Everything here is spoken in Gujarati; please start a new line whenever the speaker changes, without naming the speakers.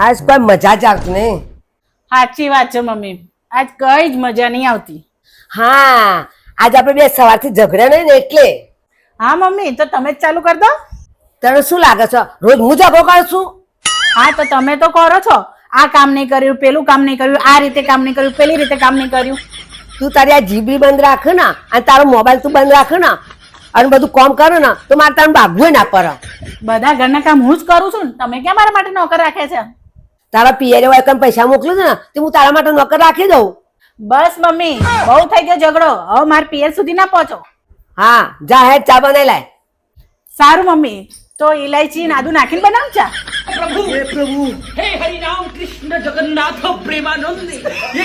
આજ કોઈ મજા જ આવતી નહીં.
સાચી વાત છે મમ્મી, આજ કઈ જ મજા નહીં આવતી.
હા, આજ આપણે બે સવારથી ઝઘડ્યા નહીં ને એટલે.
હા મમ્મી, તો તમે જ ચાલુ કરી દો.
તને શું લાગે છે રોજ હું ઝઘડો કરું છું?
હા તો તમે તો કરો છો, આ કામ નહીં કર્યું, પેલું કામ નહીં કર્યું, આ રીતે કામ નહીં કર્યું, પેલી રીતે કામ નહીં કર્યું.
તું તારી આ જીબી બંધ રાખ ને અને તારો મોબાઈલ તું બંધ રાખ ને અને બધું કામ કરે ને તો મારે તારું ભાગવું ના પડે.
બધા ઘરના કામ હું જ કરું છું ને, તમે ક્યાં મારા માટે નોકર રાખે છે?
તારા પિયરે હોય કઈ પૈસા મોકલું છે ને તો હું તારા માટે નોકર રાખી દઉં.
બસ મમ્મી, બહુ થઈ ગયો ઝઘડો, હવે મારા પિયર સુધી ના પહોંચો.
હા, જા હેડ ચા બનાવી લાય.
સારું મમ્મી, તો ઇલાયચી નાદુ નાખીને બનાવ ચા.
प्रभु हे प्रभु हे हरि राम कृष्ण जगन्नाथ प्रेमानंद ये